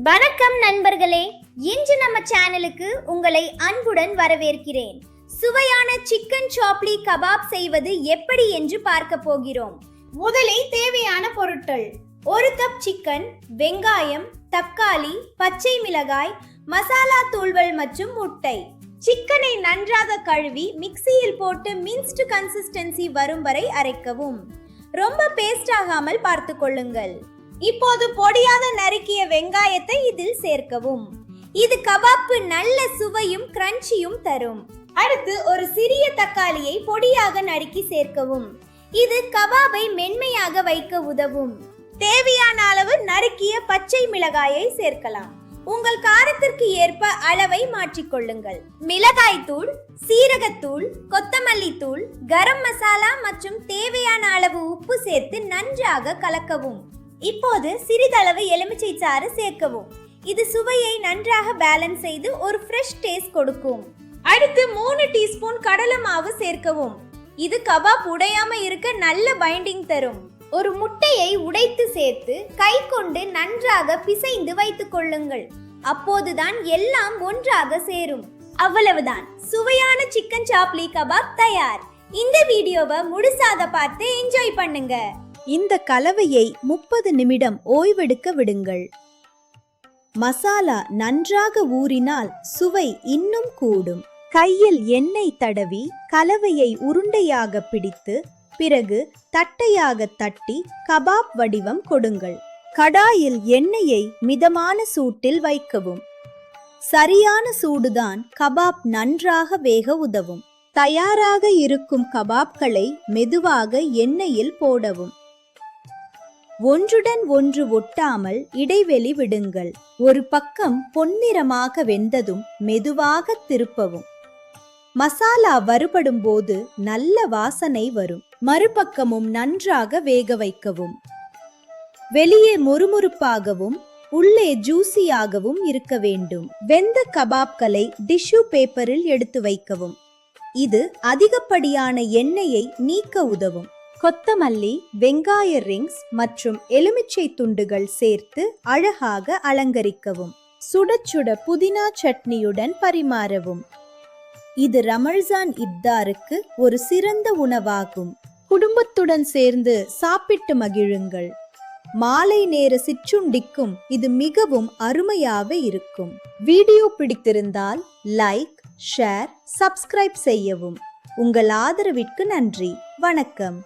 வணக்கம் நண்பர்களே, இன்று நம்ம சேனலுக்கு உங்களை அன்புடன் வரவேற்கிறேன். சுவையான சிக்கன் சாப்லி கபாப் செய்வது எப்படி என்று பார்க்க போகிறோம். முதலில் தேவையான பொருட்கள்: 1 கப் சிக்கன், வெங்காயம், தக்காளி, பச்சை மிளகாய், மசாலா தூள்கள் மற்றும் முட்டை. சிக்கனை நன்றாக கழுவி மிக்சியில் போட்டு மின்ஸ்டு கன்சிஸ்டன்சி வரும் வரை அரைக்கவும். ரொம்ப பேஸ்ட் ஆகாமல் பார்த்து கொள்ளுங்கள். இப்போது பொடியாக நறுக்கிய வெங்காயத்தை இதில் சேர்க்கவும். இது கபாப்க்கு நல்ல சுவையும் கிரன்ச்சியும் தரும். அடுத்து ஒரு சிறிய தக்காளியை பொடியாக நறுக்கி சேர்க்கவும். இது கபாபை மென்மையாக வைக்க உதவும். தேவையான அளவு நறுக்கிய பச்சை மிளகாயை சேர்க்கலாம். உங்கள் காரத்திற்கு ஏற்ப அளவை மாற்றிக்கொள்ளுங்கள். மிளகாய் தூள், சீரகத்தூள், கொத்தமல்லி தூள், கரம் மசாலா மற்றும் தேவையான அளவு உப்பு சேர்த்து நன்றாக கலக்கவும். இப்போது சிறிதளவு எலுமிச்சை சாறு சேர்க்கவும். இது சுவையை நன்றாக பேலன்ஸ் செய்து ஒரு ஃப்ரெஷ் டேஸ்ட் கொடுக்கும். அடுத்து 3 டீஸ்பூன் கடலை மாவு சேர்க்கவும். இது கபாப் உடையாம இருக்க நல்ல பைண்டிங் தரும். ஒரு முட்டையை உடைத்து சேர்த்து கை கொண்டு நன்றாக பிசைந்து வைத்துக் கொள்ளுங்கள். அப்போதுதான் எல்லாம் ஒன்றாக சேரும். அவ்வளவுதான், சுவையான சிக்கன் சாப்லி கபாப் தயார். இந்த வீடியோவை முழுசாக பார்த்து என்ஜாய் பண்ணுங்க. இந்த கலவையை 30 நிமிடம் ஓய்வெடுக்க விடுங்கள். மசாலா நன்றாக ஊறினால் சுவை இன்னும் கூடும். கையில் எண்ணெய் தடவி கலவையை உருண்டையாக பிடித்து பிறகு தட்டையாக தட்டி கபாப் வடிவம் கொடுங்கள். கடாயில் எண்ணெயை மிதமான சூட்டில் வைக்கவும். சரியான சூடுதான் கபாப் நன்றாக வேக உதவும். தயாராக இருக்கும் கபாப்களை மெதுவாக எண்ணெயில் போடவும். ஒன்றுடன் ஒன்று ஒட்டாமல் இடைவெளி விடுங்கள். ஒரு பக்கம் பொன்னிறமாக வெந்ததும் மெதுவாக திருப்பவும். மசாலா வறுபடும் போது நல்ல வாசனை வரும். மறுபக்கமும் நன்றாக வேக வைக்கவும். வெளியே மொறுமொறுப்பாகவும் உள்ளே ஜூசியாகவும் இருக்க வேண்டும். வெந்த கபாப்களை டிஷ்யூ பேப்பரில் எடுத்து வைக்கவும். இது அதிகப்படியான எண்ணெயை நீக்க உதவும். கொத்தமல்லி, வெங்காய ரிங்ஸ் மற்றும் எலுமிச்சை துண்டுகள் சேர்த்து அழகாக அலங்கரிக்கவும். சுட சுட புதினா சட்னியுடன் பரிமாறவும். இது ரமலான் இஃப்தாருக்கு ஒரு சிறந்த உணவாகும். குடும்பத்துடன் சேர்ந்து சாப்பிட்டு மகிழுங்கள். மாலை நேர சிற்றுண்டிக்கும் இது மிகவும் அருமையாக இருக்கும். வீடியோ பிடித்திருந்தால் லைக், ஷேர், சப்ஸ்கிரைப் செய்யவும். உங்கள் ஆதரவிற்கு நன்றி. வணக்கம்.